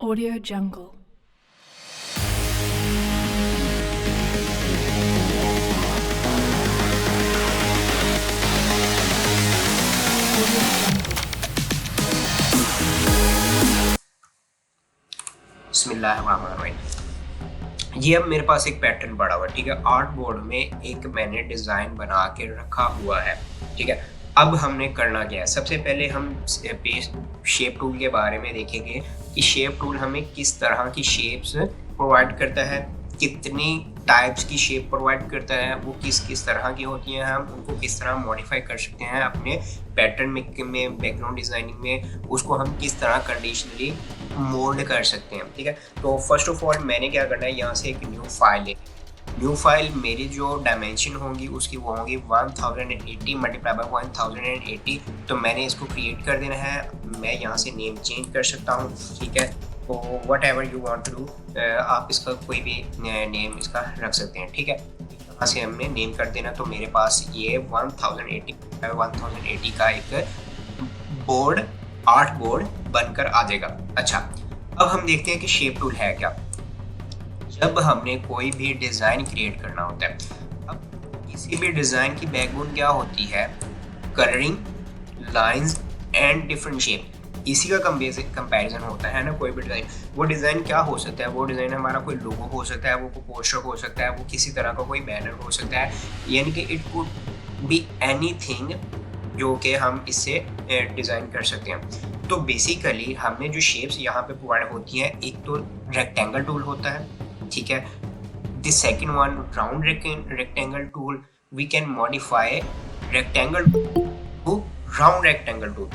Audio Jungle. बिस्मिल्लाहिर्रहमानिर्रहीम। ये अब मेरे पास एक पैटर्न पड़ा हुआ है, ठीक है। आर्ट बोर्ड में एक मैंने डिज़ाइन बना के रखा हुआ है, ठीक है। अब हमने करना क्या है, सबसे पहले हम शेप टूल के बारे में देखेंगे कि शेप टूल हमें किस तरह की शेप्स प्रोवाइड करता है, कितनी टाइप्स की शेप प्रोवाइड करता है, वो किस किस तरह की होती हैं, हम उनको किस तरह मॉडिफाई कर सकते हैं अपने पैटर्न में बैकग्राउंड डिज़ाइनिंग में, उसको हम किस तरह कंडीशनली मोल्ड कर सकते हैं, ठीक है। तो फर्स्ट ऑफ ऑल मैंने क्या करना है, यहाँ से एक न्यू फाइल मेरी जो डायमेंशन होंगी उसकी वो होंगी 1080 मल्टीप्लाई बाय 1080। तो मैंने इसको क्रिएट कर देना है। मैं यहाँ से नेम चेंज कर सकता हूँ, ठीक है। तो whatever you want to do, आप इसका कोई भी नेम इसका रख सकते हैं, ठीक है। यहाँ से हमने नेम कर देना। तो मेरे पास ये 1080 का एक बोर्ड, आर्ट बोर्ड बनकर आ जाएगा। अच्छा, अब हम देखते हैं कि शेप टूल है क्या। जब हमने कोई भी डिज़ाइन क्रिएट करना होता है, अब किसी भी डिज़ाइन की बैकबोन क्या होती है, colouring, lines and different shape. इसी का कंपैरिजन होता है ना कोई भी डिज़ाइन। वो डिज़ाइन क्या हो सकता है, वो डिज़ाइन हमारा कोई लोगो हो सकता है, वो कोई पोस्टर हो सकता है, वो किसी तरह का कोई बैनर हो सकता है, यानी कि इट कुड बी एनीथिंग जो कि हम इससे डिज़ाइन कर सकते हैं। तो बेसिकली हमें जो शेप्स यहाँ पे प्रोवाइड होती हैं, एक तो रेक्टेंगल टूल होता है, ठीक है। The second one round rectangle tool, we can modify rectangle to round rectangle tool.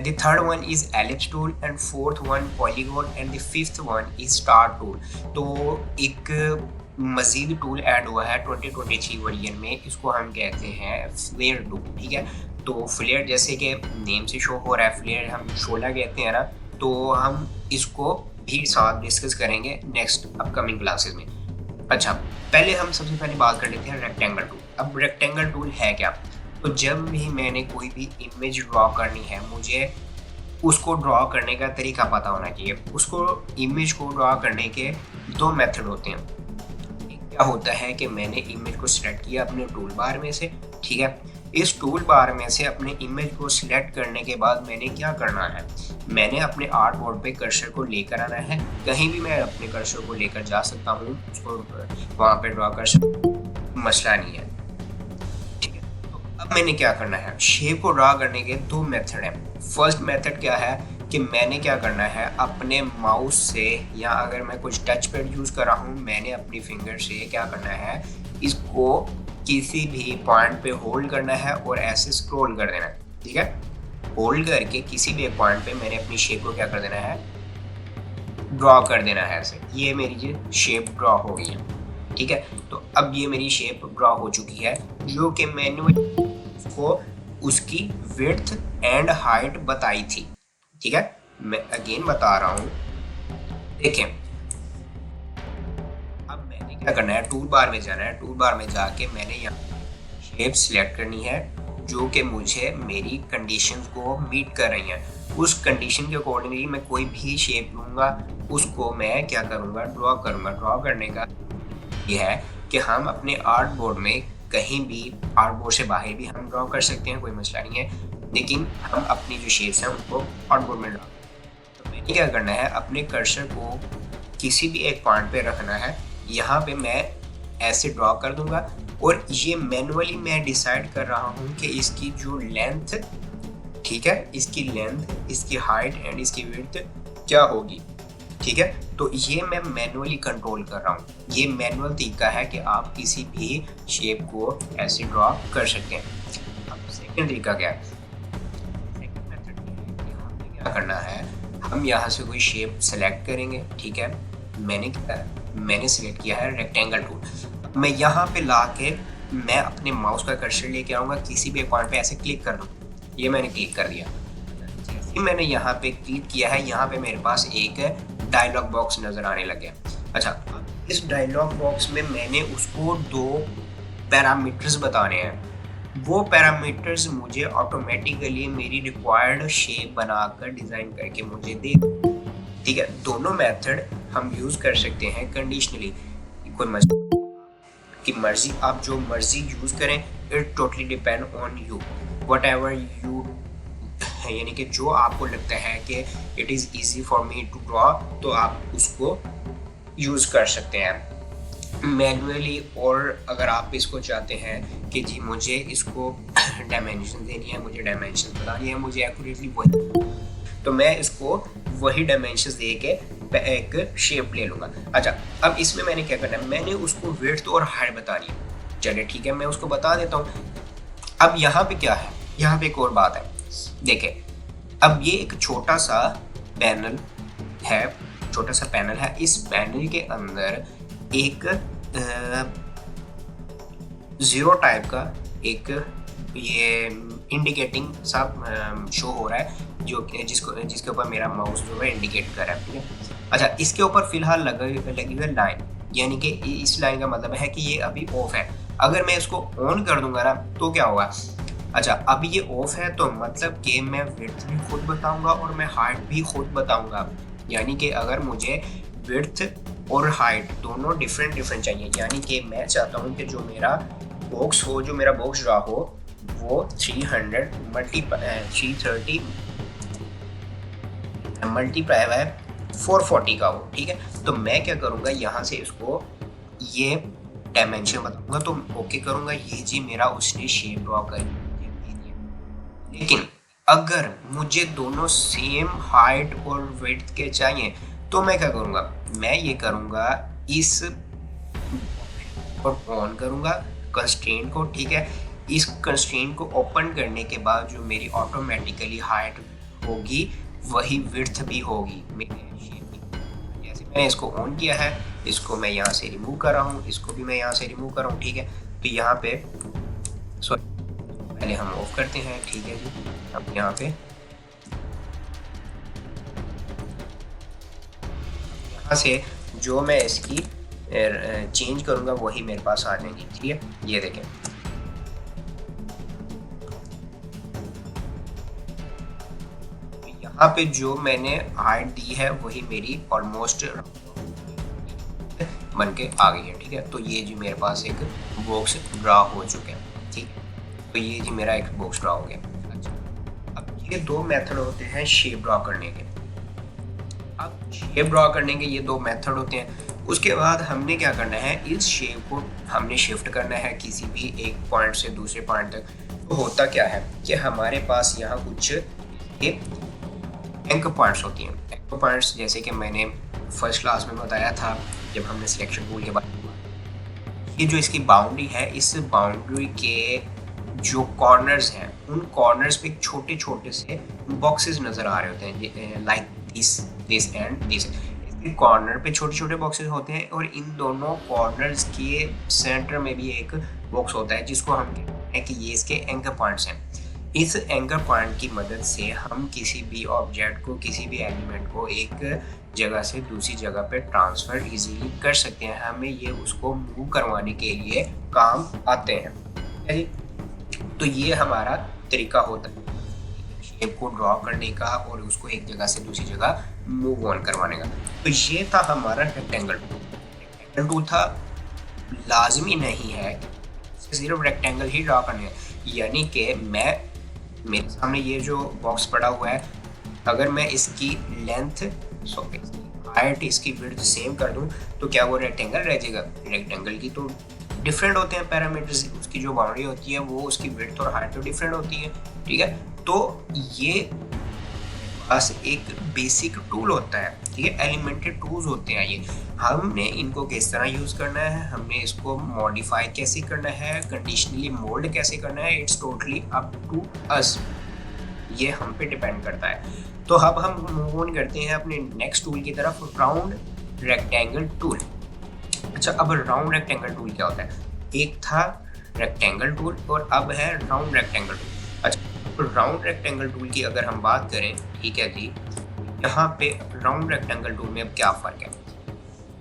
The third one is ellipse tool and fourth one polygon and the fifth one is star tool। तो एक मजीद tool add हुआ है 2023 version में, इसको हम कहते हैं flare tool, ठीक है। तो फ्लेयर जैसे कि नेम से शो हो रहा है, फ्लेयर हम शोला कहते हैं ना, तो हम इसको भी साथ डिस्कस करेंगे नेक्स्ट अपकमिंग क्लासेस में। अच्छा, पहले हम सबसे पहले बात कर लेते हैं रेक्टेंगल टूल। अब रेक्टेंगल टूल है क्या, तो जब भी मैंने कोई भी इमेज ड्रॉ करनी है, मुझे उसको ड्रॉ करने का तरीका पता होना चाहिए। उसको इमेज को ड्रॉ करने के दो मेथड होते हैं। क्या होता है कि मैंने इमेज को सिलेक्ट किया अपने टूल बार में से, ठीक है। इस टूल बार में से अपने इमेज को सिलेक्ट करने के बाद मैंने क्या करना है, मैंने अपने आर्ट बोर्ड पे कर्सर को लेकर आना है। कहीं भी मैं अपने कर्सर को लेकर जा सकता हूँ, उसको वहाँ पे ड्रॉ कर सकता, मसला नहीं है, ठीक है। तो अब मैंने क्या करना है, शेप को ड्रॉ करने के दो मेथड हैं। फर्स्ट मेथड क्या है कि मैंने क्या करना है, अपने माउस से, या अगर मैं कुछ टच पैड यूज़ कर रहा हूँ, मैंने अपनी फिंगर से क्या करना है, इसको किसी भी पॉइंट पे होल्ड करना है और ऐसे स्क्रॉल कर देना है, ठीक है। होल्ड करके किसी भी एक पॉइंट पे मैंने अपनी शेप को क्या कर देना है, ड्रॉ कर देना है ऐसे। ये मेरी जो शेप ड्रॉ हो गई है, ठीक है। तो अब ये मेरी शेप ड्रॉ हो चुकी है, जो कि मैंने उसको उसकी विड्थ एंड हाइट बताई थी, ठीक है। मैं अगेन बता रहा हूँ, देखें। अब मैंने क्या करना है, टूल बार में जाना है। टूल बार में जाके मैंने यहाँ शेप सिलेक्ट करनी है जो कि मुझे मेरी कंडीशंस को मीट कर रही हैं। उस कंडीशन के अकॉर्डिंगली मैं कोई भी शेप लूँगा, उसको मैं क्या करूँगा, ड्रॉ करूँगा। ड्रॉ करने का ये है कि हम अपने आर्ट बोर्ड में कहीं भी, आर्ट बोर्ड से बाहर भी हम ड्रॉ कर सकते हैं, कोई मसला नहीं है, लेकिन हम अपनी जो शेप्स हैं उनको आर्ट बोर्ड में ड्रॉ। तो मैंने क्या करना है, अपने कर्सर को किसी भी एक पॉइंट पे रखना है। यहाँ पे मैं ऐसे ड्रॉ कर दूंगा और ये मैनुअली मैं डिसाइड कर रहा हूँ कि इसकी जो लेंथ, ठीक है, इसकी लेंथ, इसकी हाइट एंड इसकी विड्थ क्या होगी, ठीक है। तो ये मैं मैनुअली कंट्रोल कर रहा हूँ। ये मैनुअल तरीका है कि आप किसी भी शेप को ऐसे ड्रॉ कर सकते हैं। अब सेकंड तरीका क्या है, सेकंड मेथड क्या करना है, हम यहाँ से कोई शेप सेलेक्ट करेंगे, ठीक है। मैंने सेलेक्ट किया है रेक्टेंगल टूल। मैं यहाँ पे ला के मैं अपने माउस का कर्सर लेके आऊँगा, किसी भी पॉइंट पे ऐसे क्लिक कर दूँ। ये मैंने क्लिक कर दिया। जैसे ही मैंने यहाँ पे क्लिक किया है, यहाँ पे मेरे पास एक डायलॉग बॉक्स नज़र आने लग गया। अच्छा, अब इस डायलॉग बॉक्स में मैंने उसको दो पैरामीटर्स बताने हैं। वो पैरामीटर्स मुझे ऑटोमेटिकली मेरी रिक्वायर्ड शेप बनाकर डिज़ाइन करके मुझे दे। ठीक है, दोनों मेथड हम यूज कर सकते हैं कंडीशनली। कोई मर्जी की मर्जी, आप जो मर्जी यूज करें, it totally depend on you, whatever you, यानी कि जो आपको लगता है कि it is easy for me to draw, तो आप उसको यूज कर सकते हैं मैनुअली। और अगर आप इसको चाहते हैं कि जी मुझे इसको डायमेंशन देनी है, मुझे डायमेंशन बतानी है, मुझे एक्यूरेटली वही, तो मैं इसको वही डायमेंशंस दे के एक शेप ले लूँगा। अच्छा, अब इसमें मैंने क्या करना है, मैंने उसको विड्थ और हाइट बतानी है। चलिए ठीक है, मैं उसको बता देता हूँ। अब यहाँ पे क्या है, यहाँ पे एक और बात है, देखिए अब ये एक छोटा सा पैनल है, छोटा सा पैनल है। इस पैनल के अंदर एक जीरो टाइप का एक ये इंडिकेटिंग सा शो हो रहा है, जो जिसके ऊपर मेरा माउस जो है इंडिकेट कर रहा है, ठीक है। अच्छा, इसके ऊपर फिलहाल लगी हुई लाइन, यानी कि इस लाइन का मतलब है कि ये अभी ऑफ है। अगर मैं इसको ऑन कर दूंगा ना तो क्या होगा, अच्छा अभी ये ऑफ है तो मतलब कि मैं विड्थ भी खुद बताऊंगा और मैं हाइट भी खुद बताऊंगा। यानी कि अगर मुझे विड्थ और हाइट दोनों डिफरेंट चाहिए, यानी कि मैं चाहता हूँ कि जो मेरा बॉक्स हो, जो मेरा बॉक्स ड्रा हो, वो 330 मल्टीप्लाई बाय 440 का हो, ठीक है। तो मैं क्या करूँगा, यहाँ से इसको ये डायमेंशन बताऊंगा, तो ओके करूँगा, ये जी मेरा उसने शेप ड्रॉ कर। लेकिन अगर मुझे दोनों सेम हाइट और विड्थ के चाहिए तो मैं क्या करूँगा, मैं ये करूँगा, इस और ऑन करूँगा कंस्ट्रेंट को, ठीक है। इस कंस्ट्रेंट को ओपन करने के बाद जो मेरी ऑटोमेटिकली हाइट होगी वही विड्थ भी होगी मेरे शेप की। जैसे मैंने इसको ऑन किया है, इसको मैं यहाँ से रिमूव कर रहा हूँ, इसको भी मैं यहाँ से रिमूव कर रहा हूँ, ठीक है। तो यहाँ पे सॉरी, पहले हम ऑफ करते हैं, ठीक है जी। अब यहाँ पे यहाँ से जो मैं इसकी चेंज करूँगा वही मेरे पास आ जाएंगी, ठीक है। ये देखें, यहाँ पे जो मैंने हाइट दी है वही मेरी ऑलमोस्ट बन के आ गई है, ठीक है। तो ये जी मेरे पास एक बॉक्स ड्रा हो चुके हैं, ठीक है। तो ये जी मेरा एक बॉक्स ड्रा हो गया। अच्छा, अब ये दो मेथड होते हैं शेप ड्रा करने के। अब शेप ड्रा करने के ये दो मेथड होते हैं। उसके बाद हमने क्या करना है, इस शेप को हमने शिफ्ट करना है किसी भी एक पॉइंट से दूसरे पॉइंट तक। तो होता क्या है कि हमारे पास यहाँ कुछ एंकर पॉइंट्स होती हैं। एंकर पॉइंट्स जैसे कि मैंने फर्स्ट क्लास में बताया था जब हमने सिलेक्शन टूल के बारे में, ये जो इसकी बाउंड्री है, इस बाउंड्री के जो कॉर्नर्स हैं, उन कॉर्नर्स पे छोटे छोटे से बॉक्सेस नज़र आ रहे होते हैं, लाइक दिस एंड दिस। इसके कॉर्नर पे छोटे छोटे बॉक्सेस होते हैं और इन दोनों कॉर्नर्स के सेंटर में भी एक बॉक्स होता है जिसको हम कहते हैं कि ये इसके एंकर पॉइंट्स हैं। इस एंकर पॉइंट की मदद से हम किसी भी ऑब्जेक्ट को, किसी भी एलिमेंट को एक जगह से दूसरी जगह पे ट्रांसफ़र इजीली कर सकते हैं। हमें ये उसको मूव करवाने के लिए काम आते हैं, है जी। तो ये हमारा तरीका होता है शेप को ड्रॉ करने का और उसको एक जगह से दूसरी जगह मूव ऑन करवाने का। तो ये था हमारा रेक्टेंगल टूल। रेक्टेंगल टूल था, लाजमी नहीं है सिर्फ रेक्टेंगल ही ड्रॉ करने हैं। यानी कि मेरे सामने ये जो बॉक्स पड़ा हुआ है, अगर मैं इसकी लेंथ, हाइट, इसकी विड्थ सेम कर दूं तो क्या वो रेक्टेंगल रह जाएगा? रेक्टेंगल की तो डिफरेंट होते हैं पैरामीटर्स, उसकी जो बाउंड्री होती है वो उसकी विड्थ और हाइट तो डिफरेंट होती है, ठीक है। तो ये बस एक बेसिक टूल होता है, ठीक है। एलिमेंट्री टूल्स होते हैं ये, हमने इनको किस तरह यूज़ करना है, हमने इसको मॉडिफाई कैसे करना है, कंडीशनली मोल्ड कैसे करना है, it's totally up to us, ये हम पे डिपेंड करता है। तो अब हम मूव ऑन करते हैं अपने नेक्स्ट टूल की तरफ, राउंड रेक्टेंगल टूल। अच्छा, अब राउंड रेक्टेंगल टूल क्या होता है? एक था रेक्टेंगल टूल और अब है राउंड रेक्टेंगल टूल। अच्छा, तो राउंड रेक्टेंगल टूल की अगर हम बात करें, ठीक है जी, यहाँ पे राउंड रेक्टेंगल टूल में अब क्या फ़र्क है?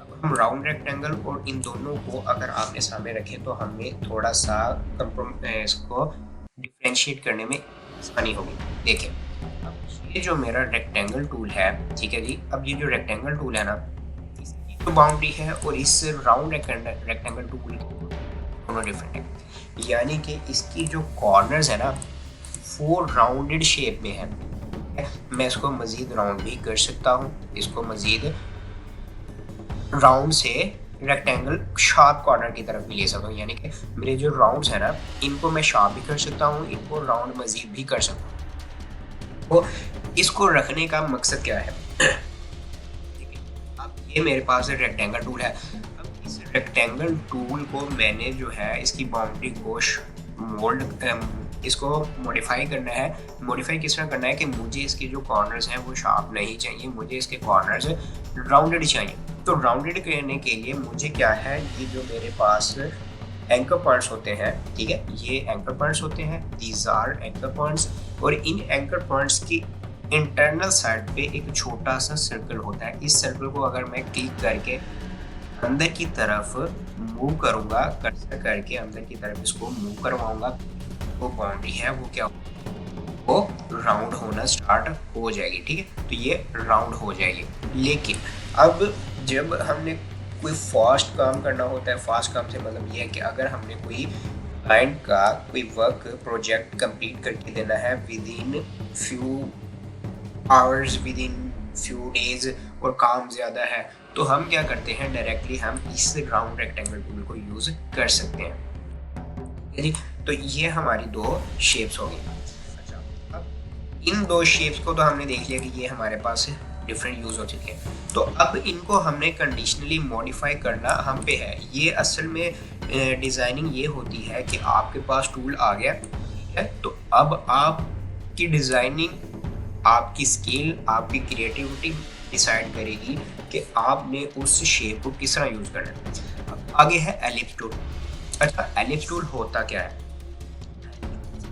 अब हम राउंड रेक्टेंगल और इन दोनों को अगर आमने सामने रखें तो हमें थोड़ा सा इसको डिफ्रेंशिएट करने में आसानी होगी। देखिए, अब ये जो मेरा रेक्टेंगल टूल है, ठीक है जी, अब ये जो रेक्टेंगल टूल है ना, इसकी जो बाउंड्री है और इस राउंड रेक्टेंगल टूल दोनों डिफरेंट है। यानी कि इसकी जो कॉर्नर्स है ना वो राउंडेड शेप में है। मैं इसको मज़ीद राउंड भी कर सकता हूँ, इसको मज़ीद राउंड से रेक्टेंगल शार्प कॉर्नर की तरफ भी ले सकता हूँ। यानी कि मेरे जो राउंड्स है ना इनको मैं शार्प भी कर सकता हूँ, इनको राउंड मज़ीद भी कर सकता हूँ। तो इसको रखने का मकसद क्या है? अब ये मेरे पास रेक्टेंगल टूल है। अब इस रेक्टेंगल टूल को मैंने जो है इसकी बाउंड्री को इसको मॉडिफाई करना है। मॉडिफाई किस तरह करना है कि मुझे इसके जो कॉर्नर्स हैं वो शार्प नहीं चाहिए, मुझे इसके कॉर्नर्स राउंडेड चाहिए। तो राउंडेड करने के लिए मुझे क्या है, ये जो मेरे पास एंकर पॉइंट्स होते हैं, ठीक है, ये एंकर पॉइंट्स होते हैं, दीज आर एंकर पॉइंट्स। और इन एंकर पॉइंट्स की इंटरनल साइड पे एक छोटा सा सर्कल होता है। इस सर्कल को अगर मैं क्लिक करके अंदर की तरफ मूव करूंगा, कर्सर करके अंदर की तरफ इसको मूव करवाऊंगा, वो बाउंड्री है वो क्या, वो राउंड होना स्टार्ट हो जाएगी। ठीक है, तो ये राउंड हो जाएगी। लेकिन अब जब हमने कोई फास्ट काम करना होता है, फास्ट काम से मतलब ये है कि अगर हमने कोई क्लाइंट का कोई वर्क प्रोजेक्ट कंप्लीट करके देना है with in few hours, with in few days, और काम ज़्यादा है, तो हम क्या करते हैं, डायरेक्टली हम इस राउंड रेक्टेंगल टूल को यूज़ कर सकते हैं। जी, तो ये हमारी दो शेप्स हो गई। अच्छा, अब इन दो शेप्स को तो हमने देख लिया कि ये हमारे पास डिफरेंट यूज़ हो चुके हैं। तो अब इनको हमने कंडीशनली मॉडिफाई करना हम पे है। ये असल में डिज़ाइनिंग ये होती है कि आपके पास टूल आ गया, ठीक है, तो अब आपकी डिज़ाइनिंग, आपकी स्किल, आपकी क्रिएटिविटी डिसाइड करेगी कि आपने उस शेप को किस तरह यूज़ करना है। अब आगे है एलिप्स टूल। अच्छा, एलिप्स टूल होता क्या है?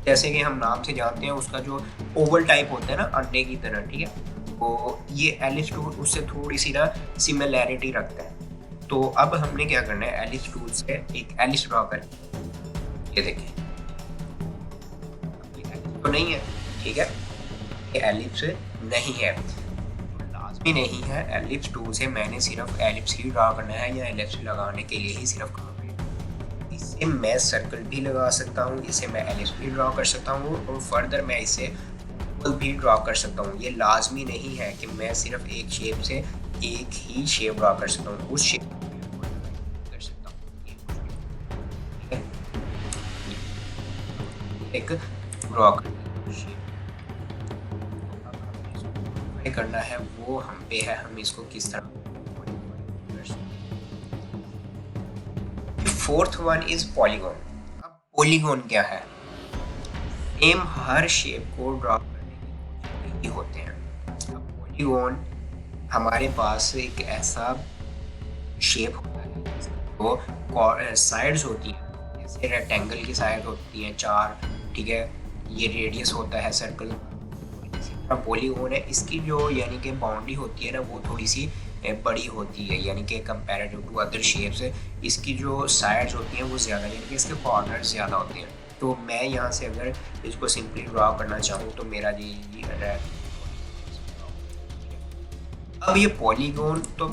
जैसे कि हम नाम से जानते हैं, उसका जो ओवल टाइप होता है ना अंडे की तरह, ठीक है, तो ये एलिप्स टूल उससे थोड़ी सी ना सिमिलैरिटी रखता है। तो अब हमने क्या करना है, एलिप्स टूल से एक एलिप्स ड्रॉ करें। ये देखिए, ये एलिप्स तो नहीं है, ठीक है, ये एलिप्स नहीं है, लाजमी नहीं है। एलिप्स टूल से मैंने सिर्फ एलिप्स ही ड्रॉ करना है या एलिप्स लगाने के लिए ही सिर्फ काम है। इससे मैं सर्कल भी लगा सकता हूँ, इसे मैं एलिप्स भी ड्रॉ कर सकता हूँ, और फर्दर मैं इसे भी ड्रॉ कर सकता हूँ। ये लाजमी नहीं है कि मैं सिर्फ एक शेप से एक ही शेप ड्रॉ कर सकता हूँ, उस शेप कर सकता हूँ। एक ड्रॉ करना है वो हम पे है, हम इसको किस तरह। Fourth one is polygon. अब पॉलीगॉन क्या है? सेम हर शेप को ड्रॉ करने के होते हैं। अब पॉलीगॉन हमारे पास एक ऐसा शेप होता है तो साइड्स होती हैं, जैसे रेक्टेंगल की साइड होती हैं 4, ठीक है, ये रेडियस होता है सर्कल। पॉलीगॉन है, इसकी जो यानी कि बाउंड्री होती है ना वो थोड़ी सी बड़ी होती है, यानी कि कंपैरेटिव टू अदर शेप्स इसकी जो साइड्स होती हैं वो ज़्यादा, यानी कि इसके कॉर्नर ज़्यादा होते हैं। तो मैं यहाँ से अगर इसको सिंपली ड्रॉ करना चाहूँ तो मेरा ये अब ये पॉलीगॉन तो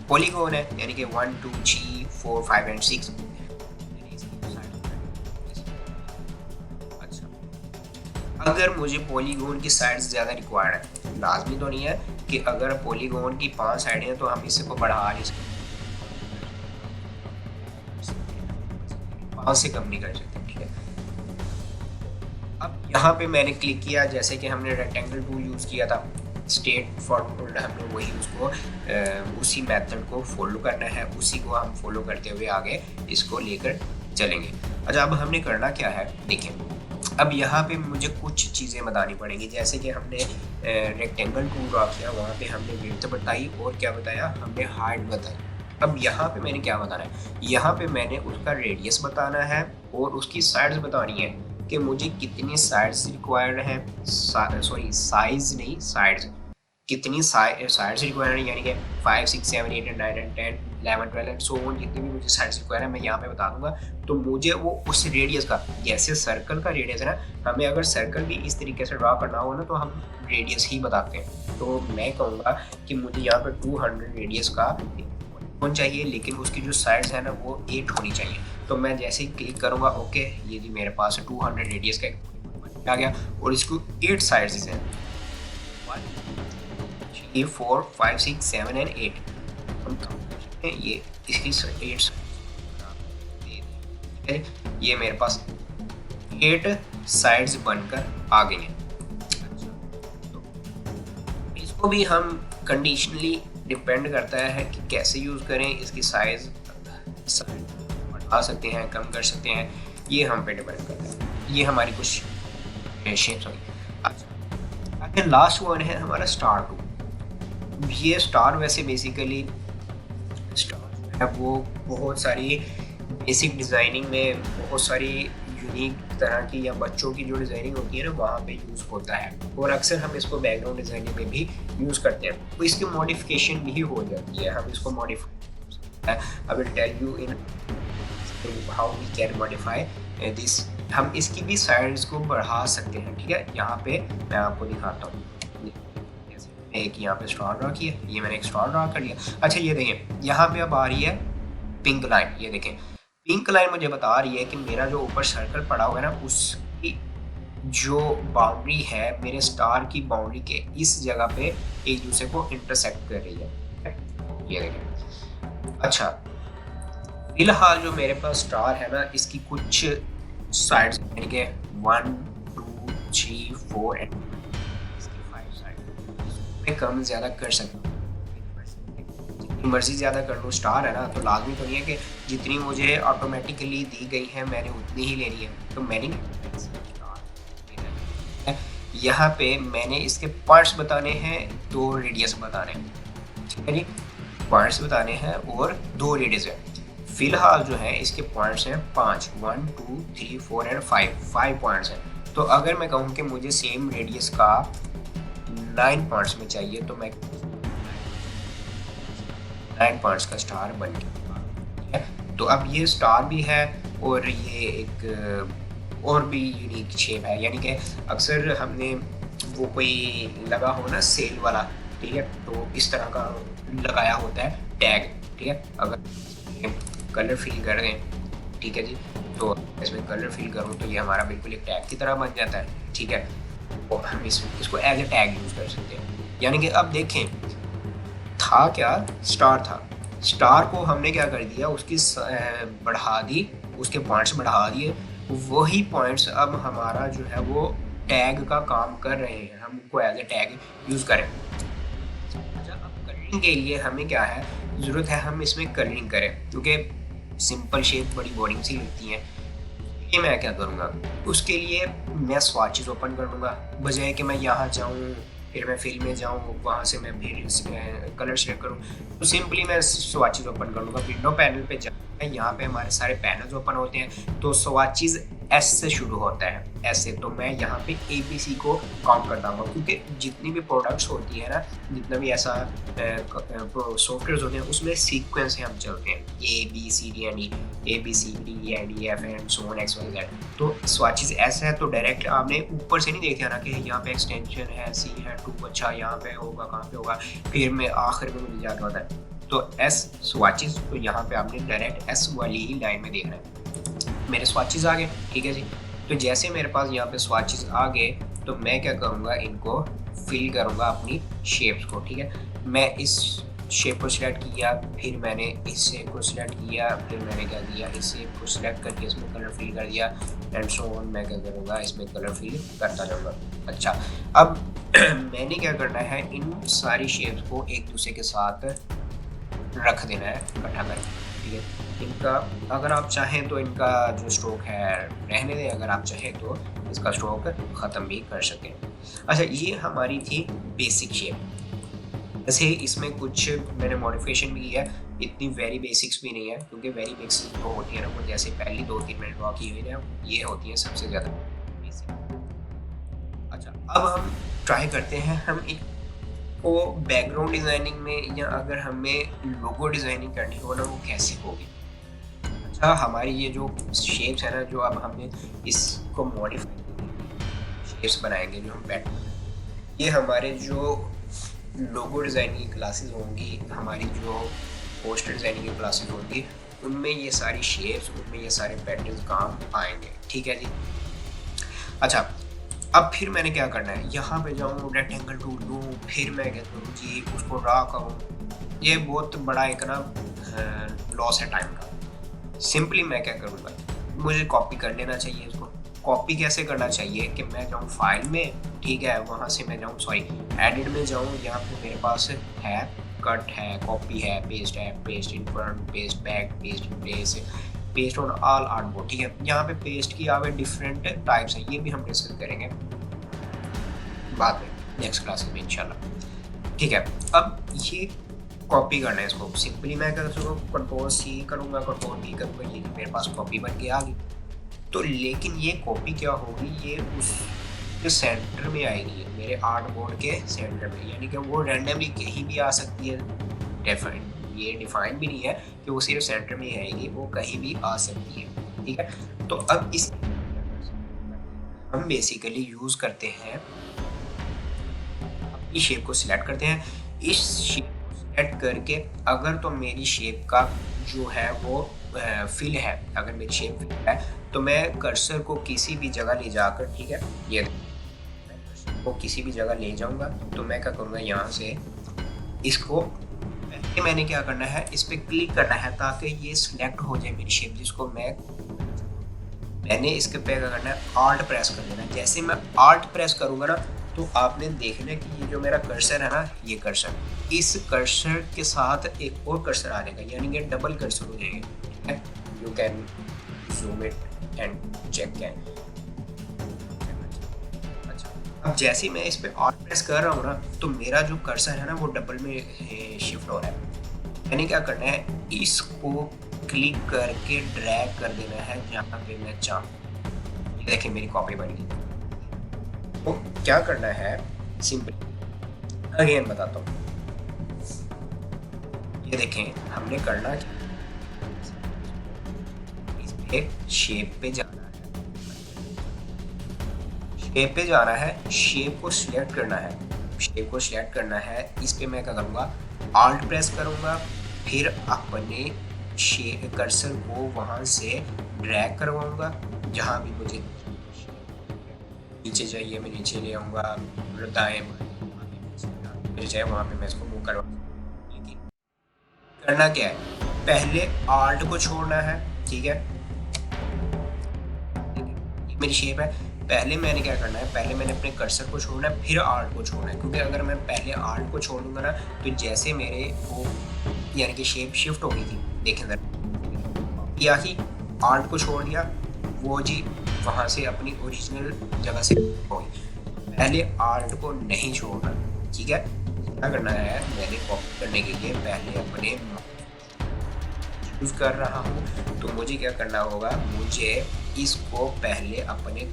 पॉलीगॉन है, यानी कि 1 2 3 4 5 एंड 6। अगर मुझे पॉलीगॉन की साइड्स ज़्यादा रिक्वायर्ड है, लाजमी तो नहीं है कि अगर पॉलीगॉन की 5 साइडें हैं तो हम इसको बढ़ा नहीं सकते, 5 से कम नहीं कर सकते, ठीक है। अब यहाँ पे मैंने क्लिक किया, जैसे कि हमने रेक्टेंगल टूल यूज़ किया था, स्ट्रेट फॉरवर्ड हमने वही उसको उसी मेथड को फॉलो करना है, उसी को हम फॉलो करते हुए आगे इसको लेकर चलेंगे। अच्छा, अब हमने करना क्या है, देखिए अब यहाँ पे मुझे कुछ चीज़ें बतानी पड़ेंगी। जैसे कि हमने रेक्टेंगल टूल ड्रॉ किया, वहाँ पे हमने विड्थ बताई और क्या बताया, हमने हाइट बताई। अब यहाँ पे मैंने क्या बताना है, यहाँ पे मैंने उसका रेडियस बताना है और उसकी साइड्स बतानी है कि मुझे कितनी साइड्स रिक्वायर्ड हैं, सॉरी साइज नहीं साइड्स, कितनी साइड्स रिक्वायर है, यानी कि 5 6 7 8 and 9 and 10 11 12 and so on, जितनी भी मुझे साइड्स रिक्वायर है मैं यहाँ पे बता दूंगा। तो मुझे वो उस रेडियस का, जैसे सर्कल का रेडियस है ना, हमें अगर सर्कल भी इस तरीके से ड्रा करना हो ना तो हम रेडियस ही बताते हैं। तो मैं कहूँगा कि मुझे यहाँ पर 200 रेडियस का होना चाहिए, लेकिन उसकी जो साइड्स है ना वो 8 होनी चाहिए। तो मैं जैसे ही क्लिक करूँगा ओके, ये जी मेरे पास 200 रेडियस का आ गया और इसको 8 साइड्स हैं, 1 3 4 5 6 7 एंड 8। हम ये इसकी 8 ये मेरे पास 8 साइड्स बनकर आ गई हैं। तो इसको भी हम कंडीशनली डिपेंड करता है कि कैसे यूज़ करें, इसकी साइज बढ़ा सकते हैं, कम कर सकते हैं, ये हम पे डिपेंड करता है। ये हमारी कुछ शेप्स होगी। अच्छा, लास्ट वन है हमारा स्टार टू। ये स्टार वैसे बेसिकली स्टार है वो बहुत सारी बेसिक डिज़ाइनिंग में बहुत सारी यूनिक तरह की या बच्चों की जो डिज़ाइनिंग होती है ना वहाँ पे यूज़ होता है, और अक्सर हम इसको बैकग्राउंड डिज़ाइनिंग में भी यूज़ करते हैं। तो इसकी मॉडिफिकेशन भी हो जाती है, हम इसको modify, I will tell you in how we can modify this. हम इसकी भी साइड्स को बढ़ा सकते हैं, ठीक है। यहाँ पे मैं आपको दिखाता हूँ, एक यहाँ पे स्टार ड्रा किया, ये मैंने एक स्टार ड्रा कर लिया। अच्छा ये देखिए यहाँ पे अब आ रही है पिंक लाइन, ये देखें पिंक लाइन मुझे बता रही है कि मेरा जो ऊपर सर्कल पड़ा हुआ है ना उसकी जो बाउंड्री है मेरे स्टार की बाउंड्री के इस जगह पे एक दूसरे को इंटरसेक्ट कर रही है, ये देखें। अच्छा फिलहाल जो मेरे पास स्टार है ना इसकी कुछ साइड्स यानी कि 1 2 3 4 एंड इसकी 5 साइड मैं कम ज़्यादा कर सकता हूँ, मर्जी ज़्यादा कर लूँ। स्टार है ना तो लाजमी तो नहीं है कि जितनी मुझे ऑटोमेटिकली दी गई है मैंने उतनी ही लेनी है, तो मैंने यहाँ पे मैंने इसके पार्ट्स बताने हैं, 2 रेडियस बताने हैं, ठीक है जी, पार्ट्स बताने हैं और 2 रेडियस है। फिलहाल जो है इसके पॉइंट्स हैं 5 1 2 3 4 एंड 5 पॉइंट्स हैं। तो अगर मैं कहूँ कि मुझे सेम रेडियस का 9 पॉइंट्स में चाहिए तो मैं 9 पॉइंट्स का स्टार बन गया। तो अब ये स्टार भी है और ये एक और भी यूनिक शेप है, यानी कि अक्सर हमने वो कोई लगा हो ना सेल वाला, ठीक है, तो इस तरह का लगाया होता है टैग, ठीक है। अगर कलर फिल कर दें, ठीक है जी, तो इसमें कलर फिल करूँ तो ये हमारा बिल्कुल एक टैग की तरह बन जाता है, ठीक है। और हम इसको एज ए टैग यूज़ कर सकते हैं। यानी कि अब देखें था क्या, स्टार था, स्टार को हमने क्या कर दिया उसकी बढ़ा दी, उसके पॉइंट्स बढ़ा दिए, वही पॉइंट्स अब हमारा जो है वो टैग का काम कर रहे हैं, हम उनको एज ए टैग यूज़ करें। अच्छा अब कलरिंग के लिए हमें क्या है ज़रूरत है, हम इसमें कलरिंग करें, क्योंकि सिंपल शेप बड़ी बोरिंग सी लगती हैं। ये मैं क्या करूँगा, उसके लिए मैं स्वाचेस ओपन कर लूँगा, बजाय कि मैं यहाँ जाऊँ फिर मैं फिल में जाऊँ वहाँ से मैं फिर कलर सेलेक्ट करूँ, तो सिंपली मैं स्वाचेस ओपन कर लूँगा। विंडो पैनल पे जाऊँ, यहाँ पे हमारे सारे पैनल्स ओपन होते हैं, तो स्वाचेस एस से शुरू होता है, ऐसे। तो मैं यहाँ पे ABC को काउंट करता हूँ, क्योंकि जितनी भी प्रोडक्ट्स होती है ना, जितना भी ऐसा सॉफ्टवेयर होते हैं उसमें सीक्वेंस से हम चलते हैं ABCD and ABCDEF and so on XYZ। तो स्वाचेस एस है तो डायरेक्ट आपने ऊपर से नहीं देखा ना कि यहाँ पे एक्सटेंशन है C है 2, अच्छा यहाँ पे होगा, कहाँ पे होगा, फिर में आखिर में मुझे जाकर होता है तो S स्वाचेस, तो यहाँ पे आपने डायरेक्ट S वाली ही लाइन में देखना है। मेरे स्वाचेस आ गए, ठीक है जी। तो जैसे मेरे पास यहाँ पे स्वाचेस आ गए तो मैं क्या करूँगा, इनको फिल करूँगा अपनी शेप्स को, ठीक है। मैं इस शेप को सिलेक्ट किया, फिर मैंने इस शेप को सिलेक्ट किया, फिर मैंने क्या किया इस शेप को सिलेक्ट करके इसमें कलर फिल कर दिया एंड सो ऑन। मैं क्या करूँगा इसमें कलर फिल करता जाऊँगा। अच्छा अब मैंने क्या करना है, इन सारी शेप्स को एक दूसरे के साथ रख देना है इकट्ठा करके, ठीक है। इनका अगर आप चाहें तो इनका जो स्ट्रोक है रहने दें, अगर आप चाहें तो इसका स्ट्रोक ख़त्म भी कर सकें। अच्छा ये हमारी थी बेसिक शेप। वैसे इसमें कुछ मैंने मॉडिफिकेशन भी किया है, इतनी वेरी बेसिक्स भी नहीं है, क्योंकि वेरी बेसिक्स जो होती है ना वो जैसे पहली 2-3 मिनट ड्रॉ की हुई है ये होती है सबसे ज़्यादा बेसिक। अच्छा अब हम ट्राई करते हैं, हम एक वो बैकग्राउंड डिज़ाइनिंग में या अगर हमें लोगो डिज़ाइनिंग करनी हो ना, वो कैसे होगी। अच्छा, हमारी ये जो शेप्स है ना, जो अब हमने इसको मॉडिफाई शेप्स बनाएंगे जो हम बैठ, ये हमारे जो लोगो डिज़ाइनिंग की क्लासेस होंगी, हमारी जो पोस्टर डिज़ाइनिंग की क्लासेस होंगी, उनमें ये सारी शेप्स, उनमें ये सारे पैटर्न्स काम आएंगे। ठीक है जी। अच्छा, अब फिर मैंने क्या करना है, यहाँ पे जाऊँ, रेक्टेंगल टूल लूँ, फिर मैं क्या करूँ कि उसको ड्रा करूँ। ये बहुत बड़ा एक ना लॉस है टाइम का। सिंपली मैं क्या करूँगा, मुझे कॉपी कर लेना चाहिए इसको। कॉपी कैसे करना चाहिए कि मैं जाऊँ फाइल में, ठीक है, वहाँ से मैं जाऊँ एडिट में जाऊँ, यहाँ पे मेरे पास है कट है, कॉपी है, पेस्ट है, paste in front, paste back, paste in place, paste on all artboard. ठीक है, यहाँ पे पेस्ट की आगे डिफरेंट टाइप्स है, ये भी हम डिस्कस करेंगे बाद में नेक्स्ट क्लास में इंशाल्लाह। ठीक है, अब ये कॉपी करना है इसको। सिंपली मैं कर सकूँ कंट्रोल सी करूँगा, कंट्रोल वी करूँगा, ये मेरे पास कॉपी बन के आ गई। तो लेकिन ये कॉपी क्या होगी, ये उस के सेंटर में आएगी, मेरे आर्टबोर्ड के सेंटर में, यानी कि वो रैंडमली कहीं भी आ सकती है। ये डिफाइन भी नहीं है कि वो सिर्फ सेंटर में ही आएगी, वो कहीं भी आ सकती है। ठीक है, तो अब इस हम बेसिकली यूज़ करते हैं, अपनी शेप को सिलेक्ट करते हैं। इस शेप को सिलेक्ट करके अगर तो मेरी शेप का जो है वो फिल है, अगर मेरी शेप फिल है, तो मैं कर्सर को किसी भी जगह ले जाकर, ठीक है, ये मैं कर्सर को किसी भी जगह ले जाऊंगा, तो मैं क्या करूँगा, यहाँ से इसको मैंने क्या करना है, इस पर क्लिक करना है ताकि ये सिलेक्ट हो जाए मेरी शेप, जिसको मैंने इसके पे क्या करना है, आल्ट प्रेस कर देना है। जैसे मैं आल्ट प्रेस करूँगा ना, तो आपने देखना कि ये जो मेरा कर्सर है ना, ये कर्सर, इस कर्सर के साथ एक और कर्सर आ जाएगा, यानी कि डबल कर्सर हो जाएंगे। You can zoom it and check can. अच्छा, अब जैसे मैं इस पे आल्ट प्रेस कर रहा हूँ ना, तो मेरा जो कर्सर है ना, वो डबल में शिफ्ट हो रहा है। मैंने क्या करना है, इसको क्लिक करके ड्रैग कर देना है जहाँ पे मैं चाहूँ। ये देखिए मेरी कॉपी बन गई। तो क्या करना है, सिंपल अगेन बताता हूँ, ये देखें हमने करना क्या, इस पे शेप पे जाना है, शेप पे जाना है, शेप को सिलेक्ट करना है, शेप को सिलेक्ट करना है। इस पे मैं क्या करूँगा, आल्ट प्रेस करूँगा, फिर अपने कर्सर को वहाँ से ड्रैग करवाऊँगा, जहाँ भी मुझे नीचे चाहिए मैं नीचे ले आऊँगा, दाएँ मुझे चाहिए वहाँ पे मैं इसको मूव करवा। लेकिन करना क्या है, पहले आल्ट को छोड़ना है, ठीक है, ये मेरी शेप है। पहले मैंने क्या करना है, पहले मैंने अपने कर्सर को छोड़ना है, फिर आल्ट को छोड़ना है, क्योंकि अगर मैं पहले आल्ट को छोड़ दूंगा ना, तो जैसे मेरे वो यानी कि शेप शिफ्ट हो गई थी, देखें जरा, या ही आल्ट को छोड़ दिया, वो जी वहाँ से अपनी ओरिजिनल जगह से हो गई। पहले आल्ट को नहीं छोड़ना, ठीक है। क्या करना है, मैंने कॉपी करने के लिए पहले अपने यूज़ कर रहा हूँ, तो मुझे क्या करना होगा, मुझे इसको पहले अपने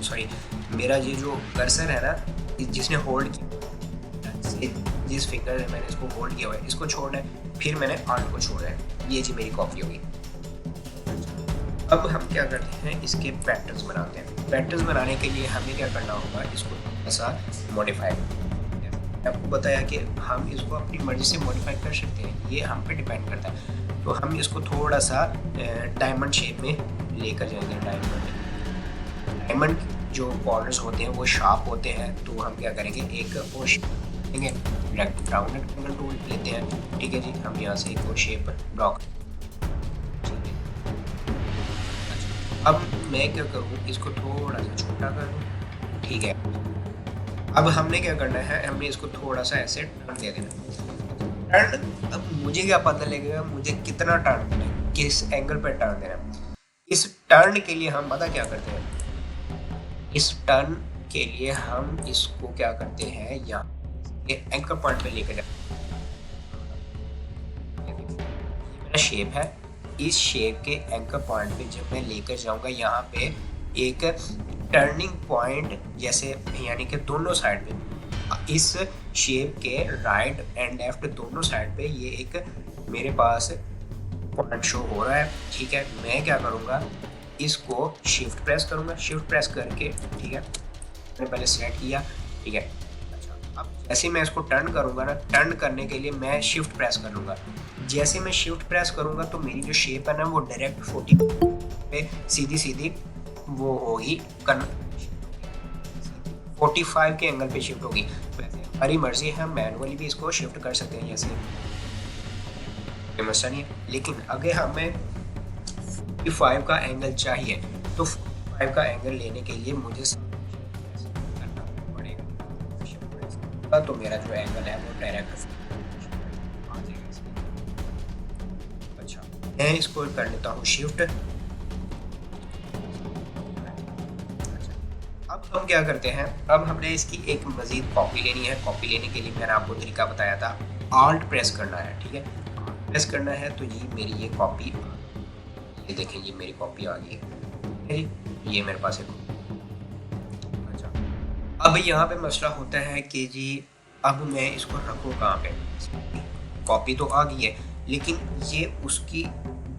सॉरी, मेरा ये जो कर्सर है ना, जिसने होल्ड किया, जिस फिंगर से मैंने इसको होल्ड किया हुआ है, इसको छोड़ना है, फिर मैंने आल्ट को छोड़ा है, ये जी मेरी कॉपी होगी। अब हम क्या करते हैं, इसके पैटर्न्स बनाते हैं। पैटर्न्स बनाने के लिए हमें क्या करना होगा, इसको ऐसा मॉडिफाई, आपको बताया कि हम इसको अपनी मर्जी से मॉडिफाई कर सकते हैं, ये हम पे डिपेंड करता है। तो हम इसको थोड़ा सा डायमंड शेप में लेकर जाएंगे। डायमंड जो कॉर्नर्स होते हैं वो शार्प होते हैं, तो हम क्या करेंगे, एक और लेंगे, राउंड रेक्टेंगल टूल लेते हैं, ठीक है जी। हम यहाँ से एक और शेप ड्रॉ, अब मैं क्या करूँ, इसको थोड़ा सा छोटा कर दूँ, ठीक है। अब हमने क्या करना है, हमने इसको थोड़ा सा ऐसे टर्न दे देना। टर्न, अब मुझे क्या पता लगेगा मुझे कितना टर्न देना है, किस एंगल पर टर्न देना। इस टर्न के लिए हम पता क्या करते हैं, इस टर्न के लिए हम इसको क्या करते हैं, यहाँ एंकर पॉइंट पे लेकर जाते हैं। मेरा शेप है, इस शेप के एंकर पॉइंट पे जब मैं लेकर जाऊंगा, यहाँ पे एक टर्निंग पॉइंट जैसे, यानी कि दोनों साइड पे इस शेप के राइट एंड लेफ्ट दोनों साइड पे ये एक मेरे पास पॉइंट शो हो रहा है। ठीक है, मैं क्या करूँगा, इसको शिफ्ट प्रेस करूँगा, शिफ्ट प्रेस करके, ठीक है, मैंने पहले सेलेक्ट किया। ठीक है, अच्छा, अब जैसे मैं इसको टर्न करूँगा ना, टर्न करने के लिए मैं शिफ्ट प्रेस कर लूँगा। जैसे मैं शिफ्ट प्रेस करूँगा तो मेरी जो शेप है ना वो डायरेक्ट 40 पे सीधी सीधी वो होगी 45 के एंगल पे शिफ्ट होगी। वैसे हमारी मर्जी है, हम मैनुअली भी इसको शिफ्ट कर सकते हैं, जैसे मसला नहीं है। लेकिन अगर हमें 45 का एंगल चाहिए तो 45 का एंगल लेने के लिए मुझे करना पड़ेगा, तो मेरा जो एंगल है वो डायरेक्ट आ जाएगा। अच्छा, मैं इसको कर लेता हूँ शिफ्ट। अब हम क्या करते हैं, अब हमने इसकी एक मजीद कॉपी लेनी है। कॉपी लेने के लिए मैंने आपको तरीका बताया था, आल्ट प्रेस करना है। ठीक है, प्रेस करना है तो ये मेरी ये कॉपी, ये देखें ये मेरी कॉपी आ गई है, ये मेरे पास एक। अच्छा, अब यहाँ पे मसला होता है कि जी अब मैं इसको रखूँ कहाँ पे। कॉपी तो आ गई है लेकिन ये उसकी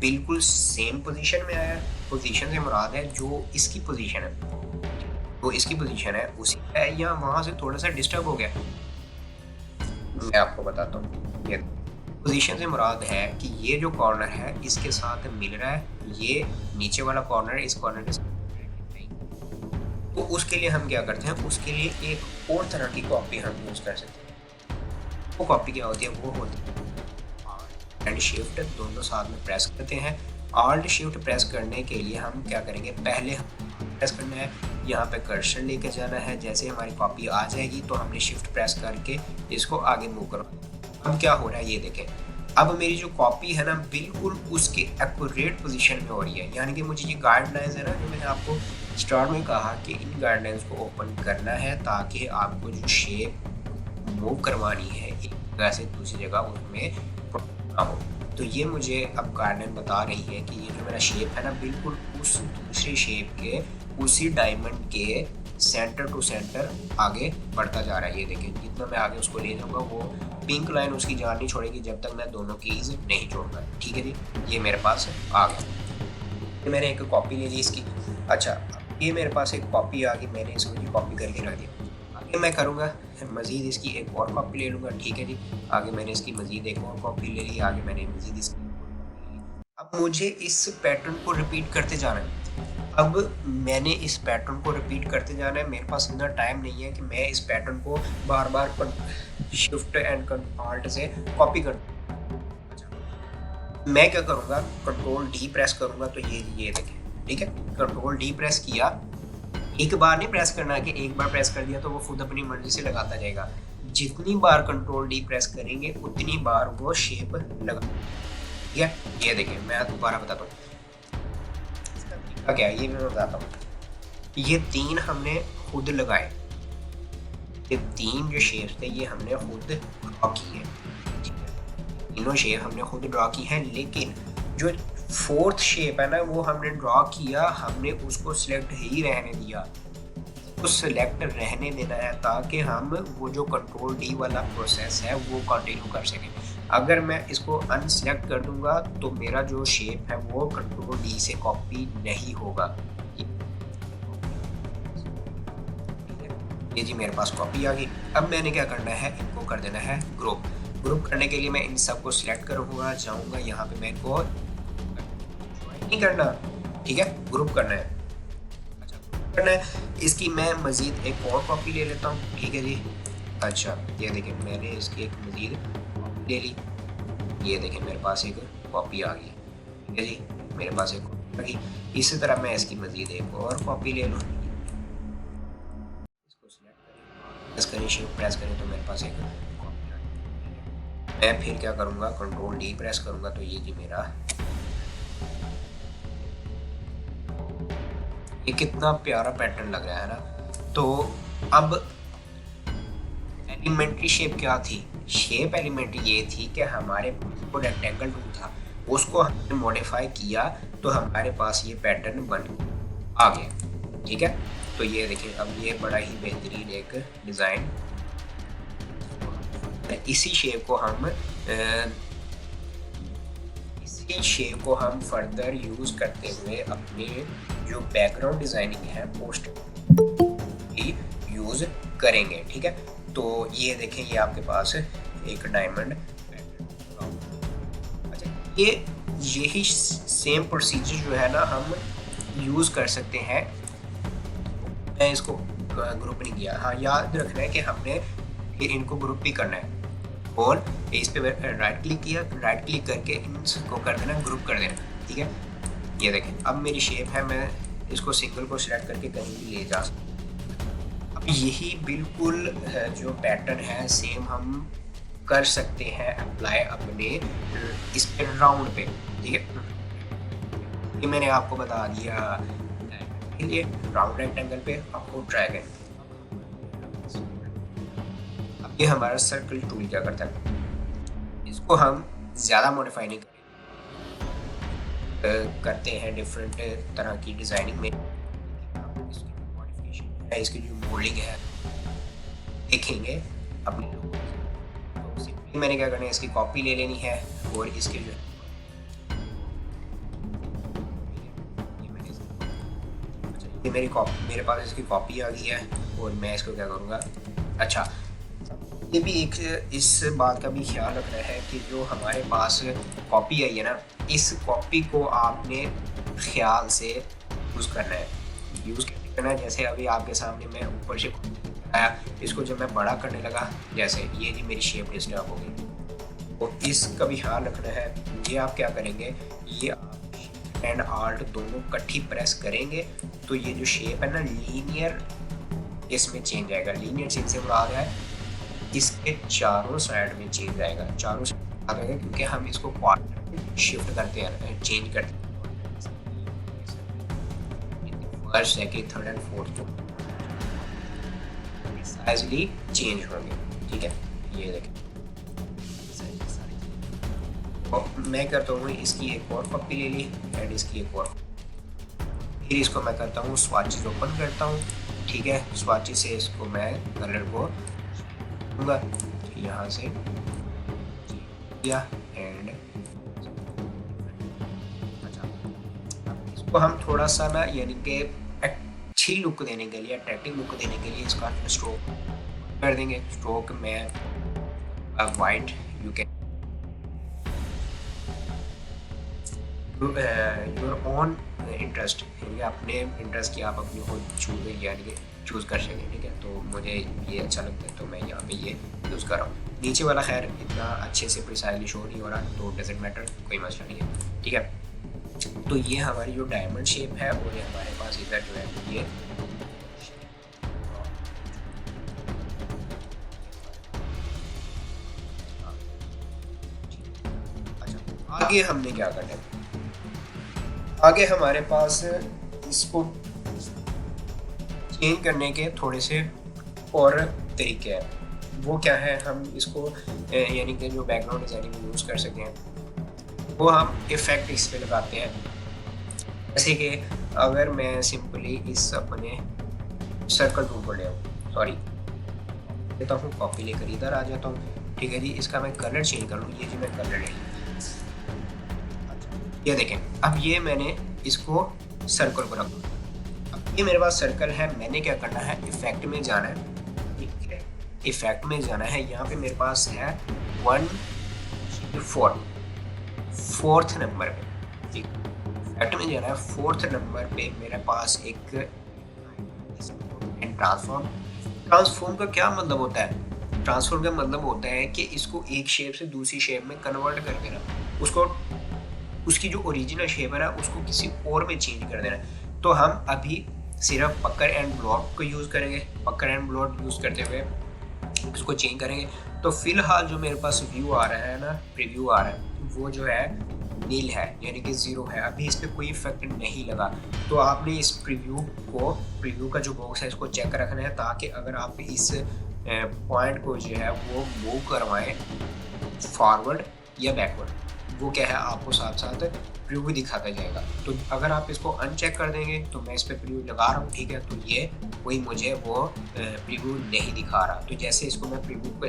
बिल्कुल सेम पोजीशन में आया है। पोजीशन से मुराद है जो इसकी पोजीशन है, वो इसकी पोजीशन है उसी है, या वहाँ से थोड़ा सा डिस्टर्ब हो गया। मैं आपको बताता हूँ, ये पोजीशन से मुराद है कि ये जो कॉर्नर है इसके साथ मिल रहा है, ये नीचे वाला कॉर्नर इस कॉर्नर के साथ। तो उसके लिए हम क्या करते हैं, उसके लिए एक और तरह की कॉपी हम यूज़ कर सकते हैं। वो कॉपी क्या होती है, वो होती है आल्ट एंड शिफ्ट दोनों साथ में प्रेस करते हैं। आल्ट शिफ्ट प्रेस करने के लिए हम क्या करेंगे, पहले प्रेस करना है, यहाँ पे कर्सर लेके जाना है। जैसे हमारी कॉपी आ जाएगी तो हमने शिफ्ट प्रेस करके इसको आगे मूव करवाना। अब क्या हो रहा है ये देखें, अब मेरी जो कॉपी है ना बिल्कुल उसके एक्यूरेट पोजीशन में हो रही है। यानी कि मुझे ये गाइडलाइंस है ना, जो मैंने आपको स्टार्ट में कहा कि इन गाइडलाइंस को ओपन करना है ताकि आपको जो शेप मूव करवानी है एक जगह से दूसरी जगह उसमें प्रॉब्लम ना हो। तो ये मुझे अब गाइडलाइन बता रही है कि ये जो मेरा शेप है ना बिल्कुल उस दूसरे शेप के उसी डायमंड के सेंटर टू सेंटर आगे बढ़ता जा रहा है। ये देखें, जितना मैं आगे उसको ले जाऊंगा वो पिंक लाइन उसकी जान नहीं छोड़ेगी जब तक मैं दोनों कीज नहीं जोड़ूंगा। ठीक है जी, ये मेरे पास आ गया, ये मैंने एक कॉपी ले ली इसकी। अच्छा, ये मेरे पास एक कॉपी आ गई, मैंने इसको कॉपी करके रख दिया। आगे मैं करूँगा मज़ीद इसकी एक और कॉपी ले लूँगा। ठीक है जी, आगे मैंने इसकी मज़ीद एक और कॉपी ले ली, आगे मैंने मज़ीद इसकी। अब मुझे इस पैटर्न को रिपीट करते जाना है। अब मैंने इस पैटर्न को रिपीट करते जाना है, मेरे पास इतना टाइम नहीं है कि मैं इस पैटर्न को बार बार शिफ्ट एंड आल्ट से कॉपी कर। मैं क्या करूँगा, कंट्रोल डी प्रेस करूँगा तो ये देखें। ठीक है, कंट्रोल डी प्रेस किया, एक बार नहीं प्रेस करना कि एक बार प्रेस कर दिया तो वो खुद अपनी मर्जी से लगाता जाएगा। जितनी बार कंट्रोल डी प्रेस करेंगे उतनी बार वो शेप लगा। ठीक है, ये देखिए मैं दोबारा बताता हूँ इसका तरीका क्या है, ये मैं बताता हूँ। ये तीन हमने खुद लगाए, ये तीन जो शेप्स थे ये हमने खुद ड्रॉ की है। तीनों शेप हमने खुद ड्रॉ की है, लेकिन जो फोर्थ शेप है ना वो हमने ड्रॉ किया, हमने उसको सिलेक्ट ही रहने दिया। उस सिलेक्ट रहने देना है ताकि हम वो जो कंट्रोल डी वाला प्रोसेस है वो कंटिन्यू कर सकें। अगर मैं इसको अनसेलेक्ट कर दूंगा तो मेरा जो शेप है वो कंट्रोल डी से कॉपी नहीं होगा। ये जी मेरे पास कॉपी आ गई। अब मैंने क्या करना है, इनको कर देना है ग्रुप। ग्रुप करने के लिए मैं इन सबको सिलेक्ट करूँगा, जाऊँगा यहाँ पे, मैं इनको नहीं करना। ठीक है, ग्रुप करना है। अच्छा, करना है, इसकी मैं मज़ीद एक और कॉपी ले लेता हूँ। ठीक है जी, अच्छा ये देखिए मैंने इसकी एक मज़ीद कॉपी ले ली, ये देखिए मेरे पास एक कॉपी आ गई। ठीक है जी, मेरे पास एक कॉपी आ गई। इसी तरह मैं इसकी मज़ीद एक और कॉपी ले लूँ, इसको सिलेक्ट करें, शिफ्ट प्रेस करें तो मेरे पास एक कॉपी आ गई। मैं फिर क्या करूँगा, कंट्रोल डी प्रेस करूँगा तो ये जी मेरा, ये कितना प्यारा पैटर्न लग रहा है ना। तो अब एलिमेंट्री शेप क्या थी, शेप एलिमेंट्री ये थी कि हमारे को रेक्टेंगल टूल था उसको हमने मॉडिफाई किया तो हमारे पास ये पैटर्न बन आ गया। ठीक है, तो ये देखिए अब ये बड़ा ही बेहतरीन एक डिज़ाइन इसी शेप को हम फर्दर यूज करते हुए अपने जो बैकग्राउंड डिजाइनिंग है पोस्ट भी यूज करेंगे। ठीक है, तो ये देखें, ये आपके पास एक डायमंड पैटर्न। अच्छा, यही सेम प्रोसीजर जो है ना हम यूज कर सकते हैं। मैं इसको ग्रुप नहीं किया, हाँ याद रखना है कि हमने इनको ग्रुप भी करना है। और इस पे राइट क्लिक किया, राइट क्लिक करके इनको कर देना, ग्रुप कर देना। ठीक है, ये देखें अब मेरी शेप है, मैं इसको सिंगल को सिलेक्ट करके कहीं भी ले जा सकता। अब यही बिल्कुल जो पैटर्न है सेम हम कर सकते हैं अप्लाई अपने इस पे राउंड पे। ठीक है, ये मैंने आपको बता दिया ये राउंड रेक्टेंगल पे आपको ट्राई करें। अब ये हमारा सर्कल टूल क्या करता है, इसको हम ज़्यादा मॉडिफाई नहीं करते हैं डिफरेंट तरह की डिज़ाइनिंग में। इसकी मॉडिफिकेशन है, इसकी जो मोल्डिंग है देखेंगे अपने लोगों से। तो सिंपली मैंने क्या करना है, इसकी कॉपी ले लेनी है और इसके जो ये मेरे पास इसकी कॉपी आ गई है और मैं इसको क्या करूँगा। अच्छा, ये भी एक इस बात का भी ख्याल रखना है कि जो हमारे पास कॉपी आई है ना, इस कॉपी को आपने ख्याल से यूज़ करना है। यूज़ कैसे करना है, जैसे अभी आपके सामने मैं ऊपर से आया, इसको जब मैं बड़ा करने लगा, जैसे ये जी मेरी शेप डिस्टर्ब हो गई, तो इसका भी ख्याल रखना है। ये आप क्या करेंगे, ये आप एंड आल्ट दोनों इकट्ठी प्रेस करेंगे तो ये जो शेप है ना लीनियर इसमें चेंज आएगा। लीनियर चेंज से मुराद है इसके चारों साइड में चेंज आएगा, चारों साइड आएगा, क्योंकि हम इसको क्वार्टर शिफ्ट करते हैं, चेंज करते हैं। First, second, third and fourth साइजली चेंज होंगे। ठीक है, ये देखें, मैं करता हूँ इसकी एक और कॉपी ले ली एंड इसकी एक और, फिर इसको मैं करता हूँ स्वाचेस ओपन करता हूँ। ठीक है, स्वाचेस से इसको मैं कलर को दूंगा यहाँ से किया एंड इसको हम थोड़ा सा ना यानी कि अच्छी लुक देने के लिए, अट्रैक्टिव लुक देने के लिए इसका स्ट्रोक कर देंगे। स्ट्रोक में white you can your own interest, यानी अपने इंटरेस्ट की आप अपनी खुद चूज़ कर सकें। ठीक है, तो मुझे ये अच्छा लगता है तो मैं यहाँ पे ये यूज़ कर रहा हूँ। नीचे वाला खैर इतना अच्छे से प्रिसाइजली शो नहीं हो रहा, तो डजेंट मैटर, कोई मसला नहीं है। ठीक है, तो ये हमारी जो डायमंड शेप है और ये हमारे पास इधर जो है ये आगे हमने क्या करना है, आगे हमारे पास इसको चेंज करने के थोड़े से और तरीके हैं। वो क्या है, हम इसको यानी कि जो बैकग्राउंड डिजाइनिंग में यूज़ कर सकते हैं, वो हम इफेक्ट इस पे लगाते हैं। जैसे कि अगर मैं सिंपली इस अपने सर्कल टूल को ले आऊँ, सॉरी लेता हूँ, कॉपी लेकर इधर आ जाता हूँ। ठीक है जी, इसका मैं कलर चेंज कर लूँ, ये जी मैं कलर ले, ये देखें, अब ये मैंने इसको सर्कल को रख दूँ। अब ये मेरे पास सर्कल है, मैंने क्या करना है, इफेक्ट में जाना है। ठीक है, इफेक्ट में जाना है, यहाँ पे मेरे पास है 4th नंबर पे। ठीक, इफेक्ट में जाना है 4th नंबर पे, मेरे पास एक ट्रांसफॉर्म का क्या मतलब होता है, ट्रांसफॉर्म का मतलब होता है कि इसको एक शेप से दूसरी शेप में कन्वर्ट कर देना, उसको उसकी जो ओरिजिनल शेप है ना उसको किसी और में चेंज कर देना। तो हम अभी सिर्फ पकड़ एंड ब्लॉक को यूज़ करेंगे, पकड़ एंड ब्लॉक यूज़ करते हुए इसको चेंज करेंगे। तो फिलहाल जो मेरे पास व्यू आ रहा है ना, प्रीव्यू आ रहा है, वो जो है नील है, यानी कि 0 है, अभी इस पर कोई इफेक्ट नहीं लगा। तो आपने इस प्रीव्यू का जो बॉक्स है इसको चेक रखना है, ताकि अगर आप इस पॉइंट को जो है वो मूव करवाएं फॉरवर्ड या बैकवर्ड, वो क्या है आपको साथ साथ प्रीव्यू दिखाता जाएगा। तो अगर आप इसको अनचेक कर देंगे तो मैं इस पर प्रीव्यू लगा रहा हूँ, ठीक है, तो ये कोई मुझे वो प्रीव्यू नहीं दिखा रहा। तो जैसे इसको मैं प्रीव्यू को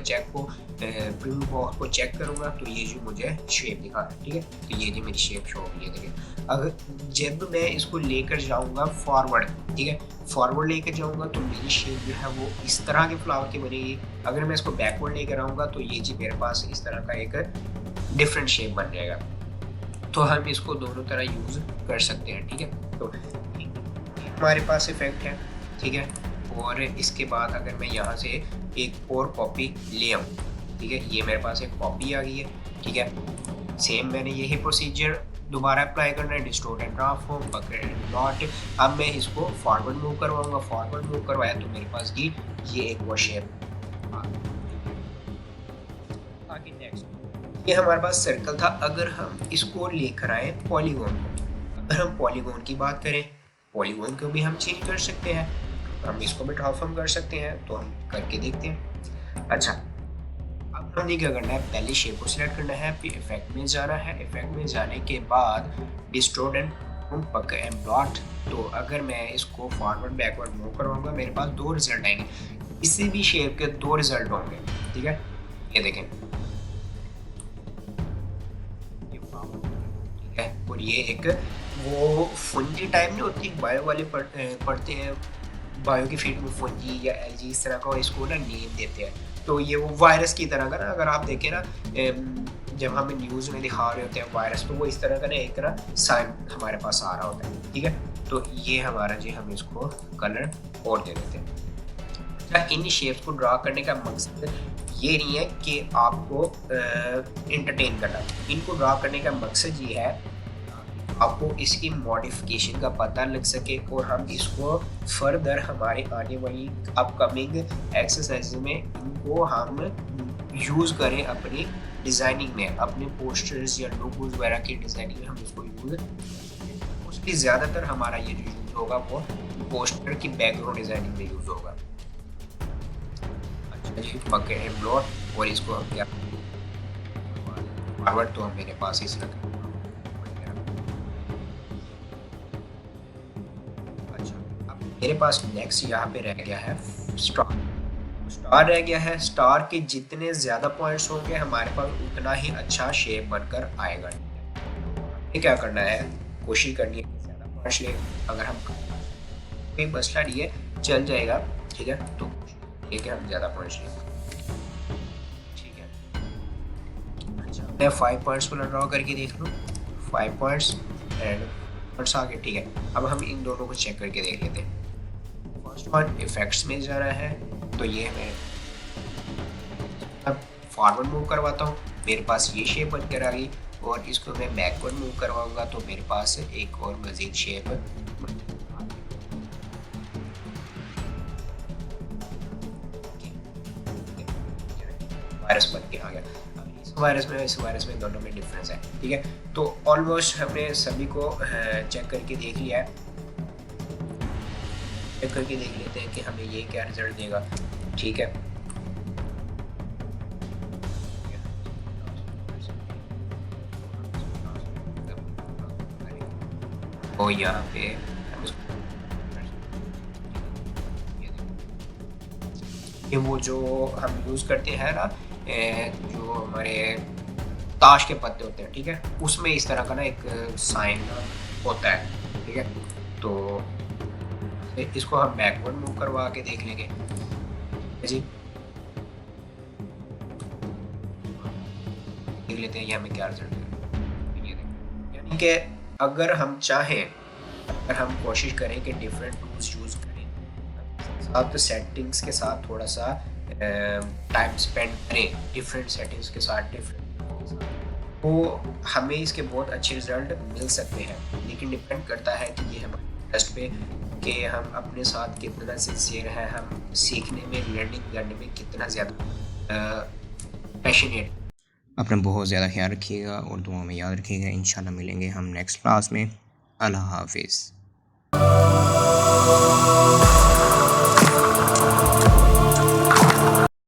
चेक करूँगा तो ये जो मुझे शेप दिखा रहा है, ठीक है, तो ये जो मेरी शेप शो होगी है, देखिए। अगर जब मैं इसको लेकर जाऊँगा फॉरवर्ड, ठीक है, फॉरवर्ड लेकर जाऊँगा तो मेरी शेप जो है वो इस तरह के फ्लावर की बनेगी। अगर मैं इसको बैकवर्ड लेकर आऊँगा तो ये जी मेरे पास इस तरह का एक डिफरेंट शेप बन जाएगा। तो हम इसको दोनों तरह यूज़ कर सकते हैं, ठीक है। तो हमारे पास इफेक्ट है, ठीक है। और इसके बाद अगर मैं यहाँ से एक और कॉपी ले आऊँ, ठीक है, ये मेरे पास एक कॉपी आ गई है, ठीक है। सेम मैंने यही प्रोसीजर दोबारा अप्लाई करना है, distort and transform, bucket and dot. अब मैं इसको फॉरवर्ड मूव करवाऊंगा, फॉरवर्ड मूव करवाया तो मेरे पास की ये एक वो शेप आ गई। आगे नेक्स्ट, ये हमारे पास सर्कल था। अगर हम इसको लेकर आए पॉलीगॉन को, अगर हम पॉलीगॉन की बात करें, पॉलीगॉन को भी हम चेंज कर सकते हैं, हम इसको भी ट्रांसफॉर्म कर सकते हैं। तो हम करके देखते हैं। अच्छा, अब हमने क्या करना है, पहले शेप को सिलेक्ट करना है, फिर इफेक्ट में जाना है। इफेक्ट में जाने के बाद distort and bucket and dot. तो अगर मैं इसको फॉरवर्ड बैकवर्ड मूव करवाऊंगा मेरे पास दो रिजल्ट आएंगे, किसी भी शेप के दो रिजल्ट होंगे, ठीक है। ये देखें, और ये एक वो फंजी टाइप नहीं होती, बायो वाले पढ़ते हैं, बायो की फील्ड में फंजी या एलजी इस तरह का इसको ना नेम देते हैं। तो ये वो वायरस की तरह का ना, अगर आप देखें ना जब हमें न्यूज़ में दिखा रहे होते हैं वायरस, तो वो इस तरह का ना एक ना साइन हमारे पास आ रहा होता है, ठीक है। तो ये हमारा जी, हम इसको कलर और दे देते हैं। इन शेप्स को ड्रा करने का मकसद ये नहीं है कि आपको इंटरटेन करना, इनको ड्रा करने का मकसद ये है आपको इसकी मॉडिफिकेशन का पता लग सके और हम इसको फर्दर हमारे आने वाली अपकमिंग एक्सरसाइज में इनको हम यूज़ करें अपनी डिज़ाइनिंग में, अपने पोस्टर्स या लोगोज वगैरह की डिज़ाइनिंग में हम इसको यूज़। उसकी ज़्यादातर हमारा ये जो यूज़ होगा वो पोस्टर की बैकग्राउंड डिज़ाइनिंग में यूज़ होगा। अच्छा जी, बकेट एंड ब्लॉट, और इसको हम क्या फॉरवर्ड, तो हम मेरे पास इस तरह। मेरे पास नेक्स्ट यहाँ पे रह गया है स्टार। स्टार रह गया है। स्टार के जितने ज़्यादा पॉइंट्स होंगे हमारे पास उतना ही अच्छा शेप बनकर आएगा। ये क्या करना है, कोशिश करनी है कि ज़्यादा पॉइंट्स ले। अगर हम कोई मसला नहीं है, चल जाएगा, ठीक है। तो ये कि हम ज़्यादा पॉइंट्स लें, ठीक है। अच्छा, मैं 5 पॉइंट्स को ड्रॉ करके देख लूँ, 5 पॉइंट्स एंड पॉइंट्स आ गए, ठीक है। अब हम इन दोनों को चेक करके देख लेते हैं। और इफेक्ट्स में जाना है, तो ये मैं अब फॉरवर्ड मूव करवाता हूँ, मेरे पास ये शेप बनकर आ गई। और इसको मैं बैकवर्ड मूव करवाऊंगा तो मेरे पास एक और मजीद शेप वायरस बन के आ गया। इस वायरस में दोनों में डिफरेंस है, ठीक है। तो ऑलमोस्ट हमने सभी को चेक करके देख लिया है। चेक करके देख लेते हैं कि हमें ये क्या रिजल्ट देगा, ठीक है। और यहाँ पे ये वो जो हम यूज़ करते हैं ना, जो हमारे ताश के पत्ते होते हैं, ठीक है, उसमें इस तरह का ना एक साइन होता है, ठीक है। तो इसको हम बैकवर्ड मूव करवा के देख लेंगे जी, देख लेते हैं ये हमें क्या रिजल्ट है। ये देखें, यानी कि अगर हम चाहें, अगर हम कोशिश करें कि डिफरेंट टूल्स यूज़ करें, साथ सेटिंग्स के साथ थोड़ा सा टाइम स्पेंड करें, डिफरेंट सेटिंग्स के साथ, तो हमें इसके बहुत अच्छे रिजल्ट मिल सकते हैं। लेकिन डिपेंड करता है कि ये हमारे टेस्ट पे कि हम अपने साथ कितना सिंसियर है, हम सीखने में, लर्निंग करने में कितना ज़्यादा पैशनेट। अपना बहुत ज़्यादा ख्याल रखिएगा और दुआ में याद रखिएगा। इंशाल्लाह मिलेंगे हम नेक्स्ट क्लास में। अल्लाह हाफिज़।